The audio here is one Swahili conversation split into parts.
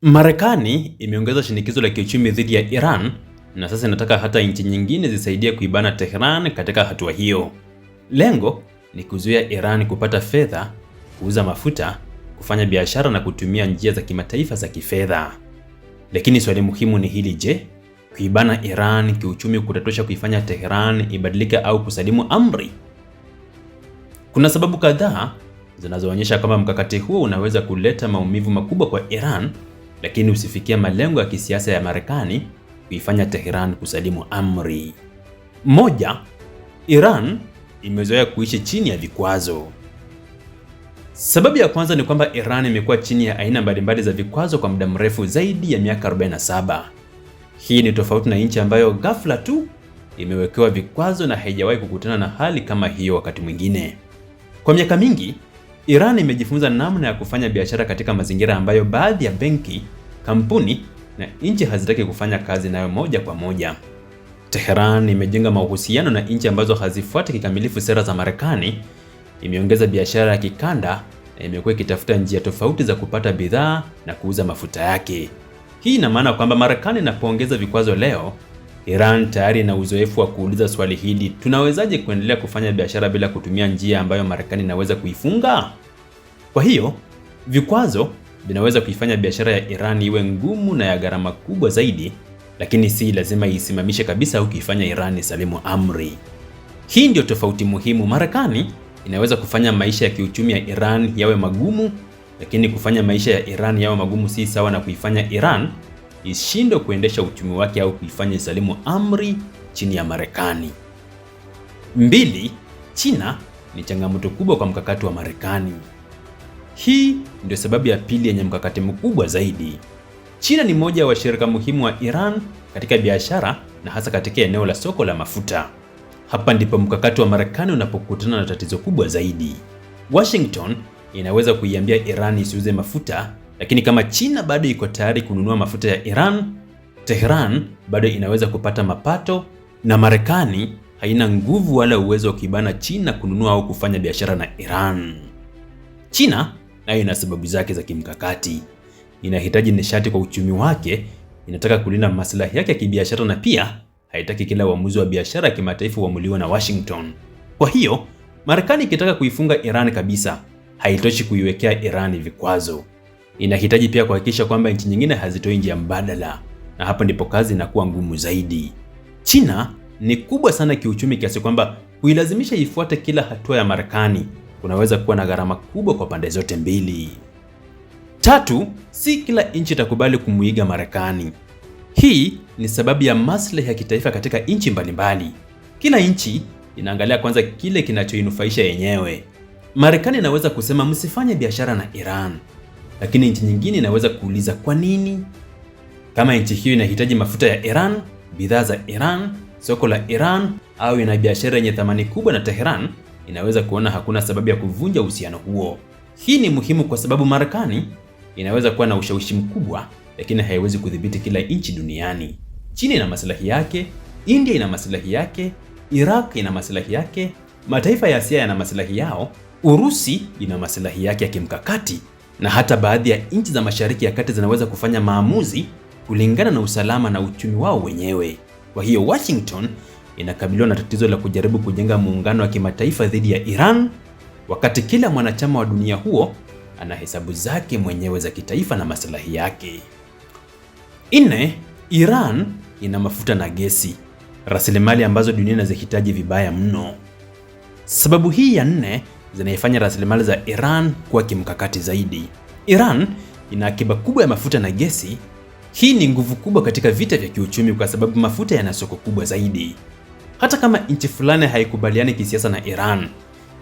Marekani imeongeza shinikizo la kiuchumi dhidi ya Iran na sasa inataka hata nchi nyingine zisaidie kuibana Tehran katika hatua hiyo. Lengo ni kuzuia Iran kupata fedha, kuuza mafuta, kufanya biashara na kutumia njia za kimataifa za kifedha. Lakini swali muhimu ni hili, je, kuibana Iran kiuchumi kutatosha kuifanya Tehran ibadilike au kusalimu amri? Kuna sababu kadhaa zinazoonyesha kwamba mkakati huo unaweza kuleta maumivu makubwa kwa Iran, lakini usifikia malengo ya kisiasa ya Marekani kuifanya Tehran kusalimu amri. Moja, Iran imezoea kuishi chini ya vikwazo. Sababu ya kwanza ni kwamba Iran imekuwa chini ya aina mbalimbali za vikwazo kwa muda mrefu zaidi ya miaka 47. Hii ni tofauti na nchi ambayo ghafla tu imewekewa vikwazo na haijawahi kukutana na hali kama hiyo wakati mwingine. Kwa miaka mingi, Iran imejifunza namna ya kufanya biashara katika mazingira ambayo baadhi ya benki, kampuni na nchi hazitaki kufanya kazi nayo moja kwa moja. Tehran imejenga mahusiano na nchi ambazo hazifuati kikamilifu sera za Marekani, imeongeza biashara ya kikanda na imekuwa ikitafuta njia tofauti za kupata bidhaa na kuuza mafuta yake. Hii ina maana kwamba Marekani inapoongeza vikwazo leo, Iran tayari ina uzoefu wa kuuliza swali hili: tunawezaje kuendelea kufanya biashara bila kutumia njia ambayo Marekani inaweza kuifunga? Kwa hiyo, vikwazo vinaweza kuifanya biashara ya Iran iwe ngumu na ya gharama kubwa zaidi, lakini si lazima isimamishe kabisa au kuifanya Iran isalimu amri. Hii ndio tofauti muhimu. Marekani inaweza kufanya maisha ya kiuchumi ya Iran yawe magumu, lakini kufanya maisha ya Iran yawe magumu si sawa na kuifanya Iran ishindwe kuendesha uchumi wake au kuifanya isalimu amri chini ya Marekani. Mbili, China ni changamoto kubwa kwa mkakati wa Marekani. Hii ndio sababu ya pili yenye mkakati mkubwa zaidi. China ni moja wa washirika muhimu wa Iran katika biashara na hasa katika eneo la soko la mafuta. Hapa ndipo mkakati wa Marekani unapokutana na tatizo kubwa zaidi. Washington inaweza kuiambia Iran isiuze mafuta, lakini kama China bado iko tayari kununua mafuta ya Iran, Tehran bado inaweza kupata mapato na Marekani haina nguvu wala uwezo wa kuibana China kununua au kufanya biashara na Iran. China nayo ina sababu zake za kimkakati. Inahitaji nishati kwa uchumi wake, inataka kulinda maslahi yake ya kibiashara na pia haitaki kila uamuzi wa biashara ya kimataifa uamuliwe na Washington. Kwa hiyo, Marekani ikitaka kuifunga Iran kabisa, haitoshi kuiwekea Iran vikwazo. Inahitaji pia kuhakikisha kwamba nchi nyingine hazitoi njia mbadala, na hapa ndipo kazi inakuwa ngumu zaidi. China ni kubwa sana kiuchumi kiasi kwamba kuilazimisha ifuate kila hatua ya Marekani kunaweza kuwa na gharama kubwa kwa pande zote mbili. Tatu, si kila nchi itakubali kumuiga Marekani. Hii ni sababu ya maslahi ya kitaifa katika nchi mbalimbali. Kila nchi inaangalia kwanza kile kinachoinufaisha yenyewe. Marekani inaweza kusema msifanye biashara na Iran, lakini nchi nyingine inaweza kuuliza kwa nini? Kama nchi hiyo inahitaji mafuta ya Iran, bidhaa za Iran, soko la Iran au ina biashara yenye thamani kubwa na Tehran, inaweza kuona hakuna sababu ya kuvunja uhusiano huo. Hii ni muhimu kwa sababu Marekani inaweza kuwa na ushawishi mkubwa, lakini haiwezi kudhibiti kila nchi duniani. China ina maslahi yake, India ina maslahi yake, Iraq ina maslahi yake, mataifa ya Asia yana maslahi yao, Urusi ina maslahi yake ya kimkakati, na hata baadhi ya nchi za Mashariki ya Kati zinaweza kufanya maamuzi kulingana na usalama na uchumi wao wenyewe. Kwa hiyo Washington inakabiliwa na tatizo la kujaribu kujenga muungano wa kimataifa dhidi ya Iran, wakati kila mwanachama wa dunia huo ana hesabu zake mwenyewe za kitaifa na maslahi yake. Nne, Iran ina mafuta na gesi, rasilimali ambazo dunia inazihitaji vibaya mno. Sababu hii ya nne zinaifanya rasilimali za Iran kuwa kimkakati zaidi. Iran ina akiba kubwa ya mafuta na gesi. Hii ni nguvu kubwa katika vita vya kiuchumi kwa sababu mafuta yana soko kubwa zaidi. Hata kama nchi fulani haikubaliani kisiasa na Iran,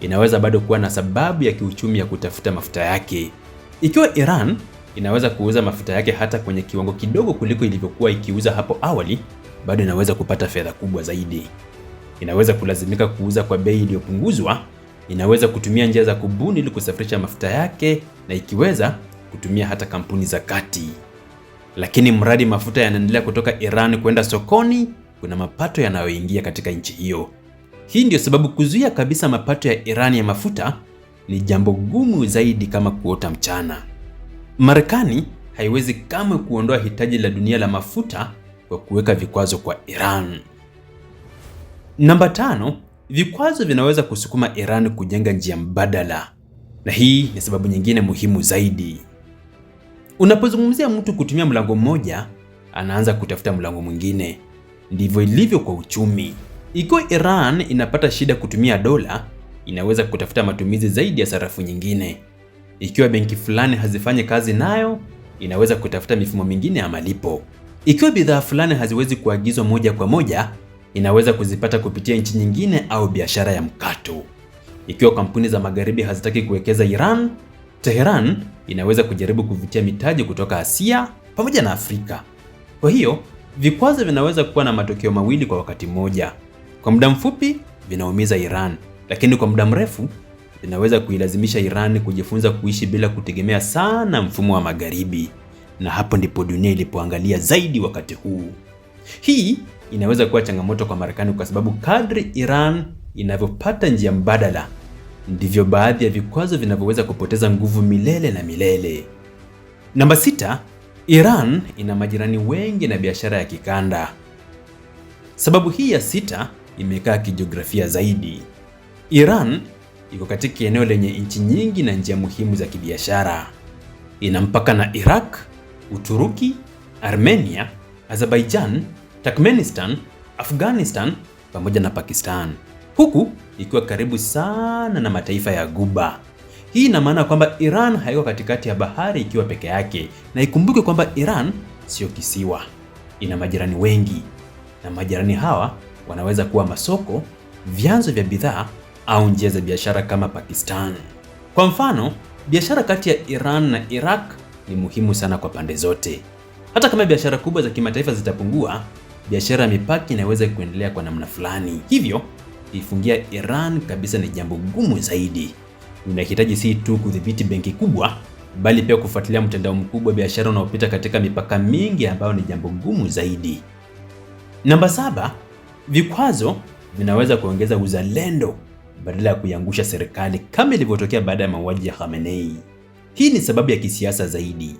inaweza bado kuwa na sababu ya kiuchumi ya kutafuta mafuta yake. Ikiwa Iran inaweza kuuza mafuta yake hata kwenye kiwango kidogo kuliko ilivyokuwa ikiuza hapo awali, bado inaweza kupata fedha kubwa zaidi. Inaweza kulazimika kuuza kwa bei iliyopunguzwa, inaweza kutumia njia za kubuni ili kusafirisha mafuta yake, na ikiweza kutumia hata kampuni za kati. Lakini mradi mafuta yanaendelea kutoka Iran kwenda sokoni, kuna mapato yanayoingia katika nchi hiyo. Hii ndio sababu kuzuia kabisa mapato ya Iran ya mafuta ni jambo gumu zaidi kama kuota mchana. Marekani haiwezi kamwe kuondoa hitaji la dunia la mafuta kwa kuweka vikwazo kwa Iran. Namba 5, vikwazo vinaweza kusukuma Iran kujenga njia mbadala. Na hii ni sababu nyingine muhimu zaidi. Unapozungumzia mtu kutumia mlango mmoja, anaanza kutafuta mlango mwingine. Ndivyo ilivyo kwa uchumi. Ikiwa Iran inapata shida kutumia dola, inaweza kutafuta matumizi zaidi ya sarafu nyingine. Ikiwa benki fulani hazifanyi kazi nayo, inaweza kutafuta mifumo mingine ya malipo. Ikiwa bidhaa fulani haziwezi kuagizwa moja kwa moja, inaweza kuzipata kupitia nchi nyingine au biashara ya mkato. Ikiwa kampuni za magharibi hazitaki kuwekeza Iran, Tehran inaweza kujaribu kuvutia mitaji kutoka Asia pamoja na Afrika. Kwa hiyo, vikwazo vinaweza kuwa na matokeo mawili kwa wakati mmoja. Kwa muda mfupi, vinaumiza Iran, lakini kwa muda mrefu, vinaweza kuilazimisha Iran kujifunza kuishi bila kutegemea sana mfumo wa magharibi. Na hapo ndipo dunia ilipoangalia zaidi wakati huu. Hii inaweza kuwa changamoto kwa Marekani kwa sababu kadri Iran inavyopata njia mbadala, ndivyo baadhi ya vikwazo vinavyoweza kupoteza nguvu milele na milele. Namba 6, Iran ina majirani wengi na biashara ya kikanda. Sababu hii ya 6 imekaa kijiografia zaidi. Iran iko katika eneo lenye nchi nyingi na njia muhimu za kibiashara. Ina mpaka na Iraq, Uturuki, Armenia, Azerbaijan, Turkmenistan, Afghanistan pamoja na Pakistan, huku ikiwa karibu sana na mataifa ya Ghuba. Hii ina maana kwamba Iran haiko katikati ya bahari ikiwa peke yake, na ikumbuke kwamba Iran sio kisiwa. Ina majirani wengi, na majirani hawa wanaweza kuwa masoko, vyanzo vya bidhaa au njia za biashara kama Pakistan. Kwa mfano, biashara kati ya Iran na Iraq ni muhimu sana kwa pande zote. Hata kama biashara kubwa za kimataifa zitapungua, biashara ya mipaka inaweza kuendelea kwa namna fulani. Hivyo, kuifungia Iran kabisa ni jambo gumu zaidi. Unahitaji si tu kudhibiti benki kubwa, bali pia kufuatilia mtandao mkubwa wa biashara unaopita katika mipaka mingi, ambayo ni jambo gumu zaidi. Namba 7, vikwazo vinaweza kuongeza uzalendo badala ya kuiangusha serikali kama ilivyotokea baada ya mauaji ya Khamenei. Hii ni sababu ya kisiasa zaidi.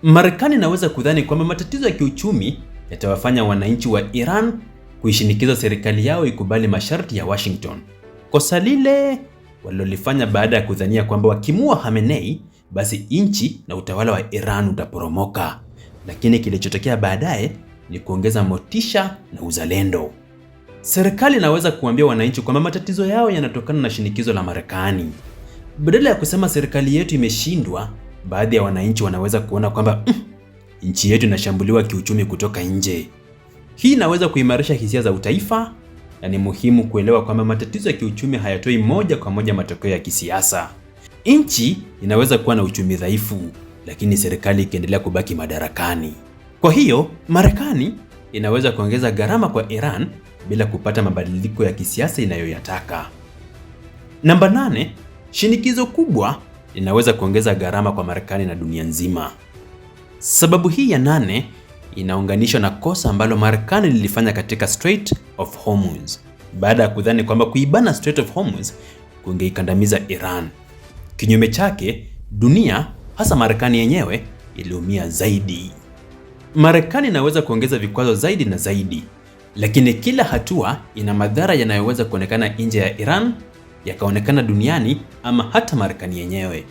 Marekani inaweza kudhani kwamba matatizo ya kiuchumi yatawafanya wananchi wa Iran kuishinikiza serikali yao ikubali masharti ya Washington. Kosa lile walilofanya baada ya kudhania kwamba wakimua Khamenei, basi nchi na utawala wa Iran utaporomoka. Lakini kilichotokea baadaye ni kuongeza motisha na uzalendo. Serikali inaweza kuambia wananchi kwamba matatizo yao yanatokana na shinikizo la Marekani. Badala ya kusema serikali yetu imeshindwa, baadhi ya wananchi wanaweza kuona kwamba nchi yetu inashambuliwa kiuchumi kutoka nje. Hii inaweza kuimarisha hisia za utaifa, na ni muhimu kuelewa kwamba matatizo ya kiuchumi hayatoi moja kwa moja matokeo ya kisiasa. Nchi inaweza kuwa na uchumi dhaifu, lakini serikali ikiendelea kubaki madarakani. Kwa hiyo, Marekani inaweza kuongeza gharama kwa Iran bila kupata mabadiliko ya kisiasa inayoyataka. Namba 8, shinikizo kubwa linaweza kuongeza gharama kwa Marekani na dunia nzima. Sababu hii ya 8 inaunganishwa na kosa ambalo Marekani lilifanya katika Strait of Hormuz, baada ya kudhani kwamba kuibana Strait of Hormuz kungeikandamiza Iran. Kinyume chake, dunia, hasa Marekani yenyewe, iliumia zaidi. Marekani inaweza kuongeza vikwazo zaidi na zaidi, lakini kila hatua ina madhara yanayoweza kuonekana nje ya Iran, yakaonekana duniani ama hata Marekani yenyewe.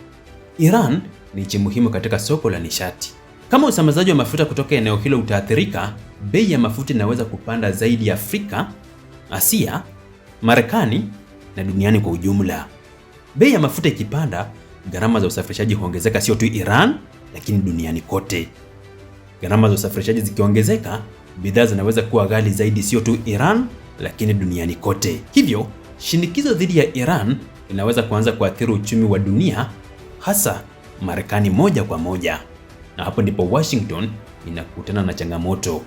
Iran ni nchi muhimu katika soko la nishati. Kama usambazaji wa mafuta kutoka eneo hilo utaathirika, bei ya mafuta inaweza kupanda zaidi ya Afrika, Asia, Marekani na duniani kwa ujumla. Bei ya mafuta ikipanda, gharama za usafirishaji huongezeka, sio tu Iran, lakini duniani kote. Gharama za usafirishaji zikiongezeka, bidhaa zinaweza kuwa ghali zaidi, sio tu Iran, lakini duniani kote. Hivyo, shinikizo dhidi ya Iran linaweza kuanza kuathiri uchumi wa dunia, hasa Marekani moja kwa moja. Na hapo ndipo Washington inakutana na changamoto.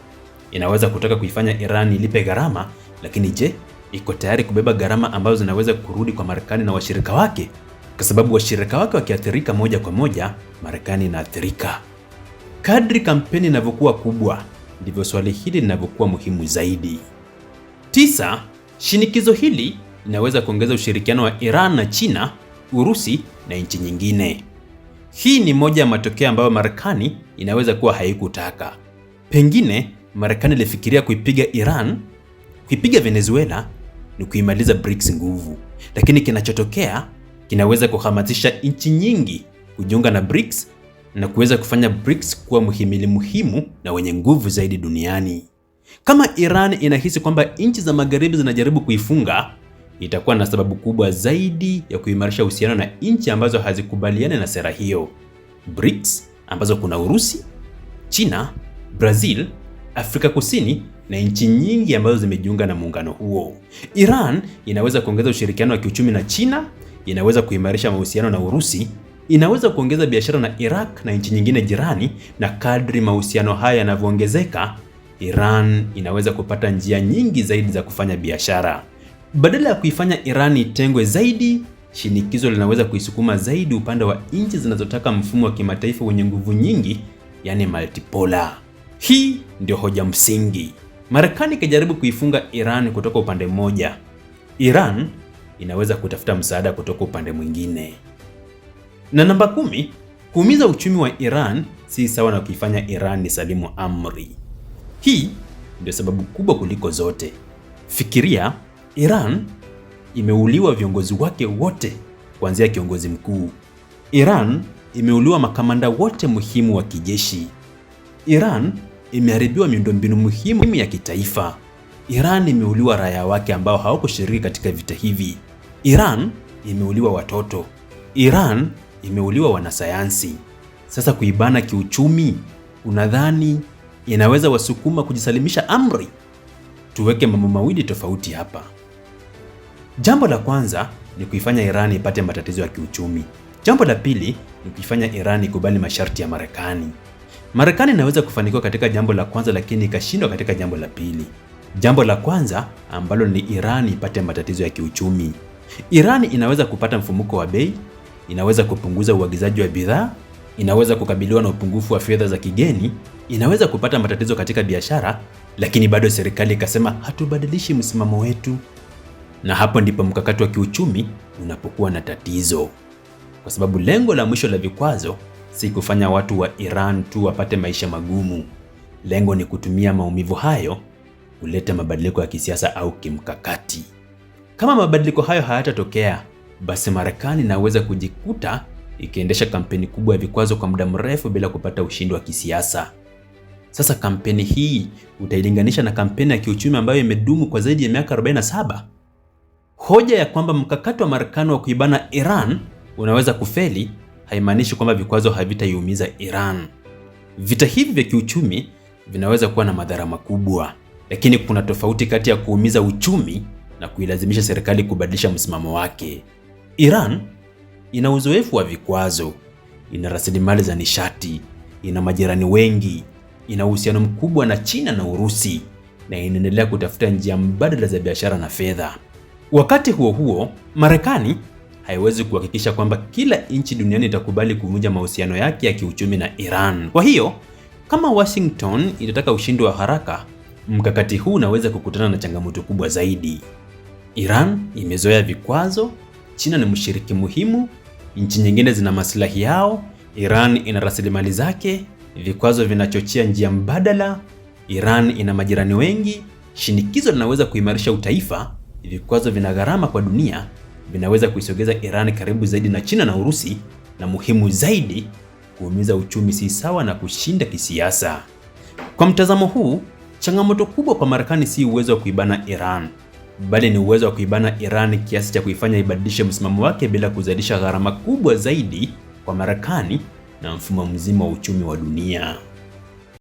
Inaweza kutaka kuifanya Iran ilipe gharama, lakini je, iko tayari kubeba gharama ambazo zinaweza kurudi kwa Marekani na washirika wake? Kwa sababu washirika wake wakiathirika moja kwa moja, Marekani inaathirika. Kadri kampeni inavyokuwa kubwa, ndivyo swali hili linavyokuwa muhimu zaidi. 9, shinikizo hili linaweza kuongeza ushirikiano wa Iran na China, Urusi na nchi nyingine. Hii ni moja ya matokeo ambayo Marekani inaweza kuwa haikutaka. Pengine Marekani ilifikiria kuipiga Iran, kuipiga Venezuela ni kuimaliza BRICS nguvu. Lakini kinachotokea kinaweza kuhamasisha nchi nyingi kujiunga na BRICS na kuweza kufanya BRICS kuwa muhimili muhimu na wenye nguvu zaidi duniani. Kama Iran inahisi kwamba nchi za magharibi zinajaribu kuifunga, itakuwa na sababu kubwa zaidi ya kuimarisha uhusiano na nchi ambazo hazikubaliani na sera hiyo. BRICS ambazo kuna Urusi, China, Brazil, Afrika Kusini na nchi nyingi ambazo zimejiunga na muungano huo. Iran inaweza kuongeza ushirikiano wa kiuchumi na China, inaweza kuimarisha mahusiano na Urusi, inaweza kuongeza biashara na Iraq na nchi nyingine jirani, na kadri mahusiano haya yanavyoongezeka, Iran inaweza kupata njia nyingi zaidi za kufanya biashara. Badala ya kuifanya Iran itengwe zaidi, shinikizo linaweza kuisukuma zaidi upande wa nchi zinazotaka mfumo wa kimataifa wenye nguvu nyingi, yani multipolar. Hii ndio hoja msingi. Marekani ikijaribu kuifunga Iran kutoka upande mmoja, Iran inaweza kutafuta msaada kutoka upande mwingine. Na namba 10, kuumiza uchumi wa Iran si sawa na kuifanya Iran ni salimu amri. Hii ndio sababu kubwa kuliko zote. Fikiria, Iran imeuliwa viongozi wake wote kuanzia kiongozi mkuu. Iran imeuliwa makamanda wote muhimu wa kijeshi. Iran imeharibiwa miundombinu muhimu ya kitaifa. Iran imeuliwa raia wake ambao hawakushiriki katika vita hivi. Iran imeuliwa watoto. Iran imeuliwa wanasayansi. Sasa kuibana kiuchumi, unadhani inaweza wasukuma kujisalimisha amri? Tuweke mambo mawili tofauti hapa. Jambo la kwanza ni kuifanya Iran ipate matatizo ya kiuchumi. Jambo la pili ni kuifanya Iran ikubali masharti ya Marekani. Marekani inaweza kufanikiwa katika jambo la kwanza lakini ikashindwa katika jambo la pili. Jambo la kwanza ambalo ni Iran ipate matatizo ya kiuchumi. Iran inaweza kupata mfumuko wa bei, inaweza kupunguza uagizaji wa bidhaa, inaweza kukabiliwa na upungufu wa fedha za kigeni, inaweza kupata matatizo katika biashara, lakini bado serikali ikasema hatubadilishi msimamo wetu. Na hapo ndipo mkakati wa kiuchumi unapokuwa na tatizo. Kwa sababu lengo la mwisho la vikwazo si kufanya watu wa Iran tu wapate maisha magumu. Lengo ni kutumia maumivu hayo kuleta mabadiliko ya kisiasa au kimkakati. Kama mabadiliko hayo hayatatokea, basi Marekani inaweza kujikuta ikiendesha kampeni kubwa ya vikwazo kwa muda mrefu bila kupata ushindi wa kisiasa. Sasa kampeni hii utailinganisha na kampeni ya kiuchumi ambayo imedumu kwa zaidi ya miaka 47. Hoja ya kwamba mkakati wa Marekani wa kuibana Iran unaweza kufeli haimaanishi kwamba vikwazo havitaiumiza Iran. Vita hivi vya kiuchumi vinaweza kuwa na madhara makubwa, lakini kuna tofauti kati ya kuumiza uchumi na kuilazimisha serikali kubadilisha msimamo wake. Iran ina uzoefu wa vikwazo, ina rasilimali za nishati, ina majirani wengi, ina uhusiano mkubwa na China na Urusi, na inaendelea kutafuta njia mbadala za biashara na fedha. Wakati huo huo, Marekani haiwezi kuhakikisha kwamba kila nchi duniani itakubali kuvunja mahusiano yake ya kiuchumi na Iran. Kwa hiyo, kama Washington itataka ushindi wa haraka, mkakati huu unaweza kukutana na changamoto kubwa zaidi. Iran imezoea vikwazo, China ni mshiriki muhimu, nchi nyingine zina maslahi yao, Iran ina rasilimali zake, vikwazo vinachochea njia mbadala, Iran ina majirani wengi, shinikizo linaweza kuimarisha utaifa, vikwazo vina gharama kwa dunia, vinaweza kuisogeza Iran karibu zaidi na China na Urusi, na muhimu zaidi, kuumiza uchumi si sawa na kushinda kisiasa. Kwa mtazamo huu, changamoto kubwa kwa Marekani si uwezo wa kuibana Iran, bali ni uwezo wa kuibana Iran kiasi cha kuifanya ibadilishe msimamo wake bila kuzidisha gharama kubwa zaidi kwa Marekani na mfumo mzima wa uchumi wa dunia.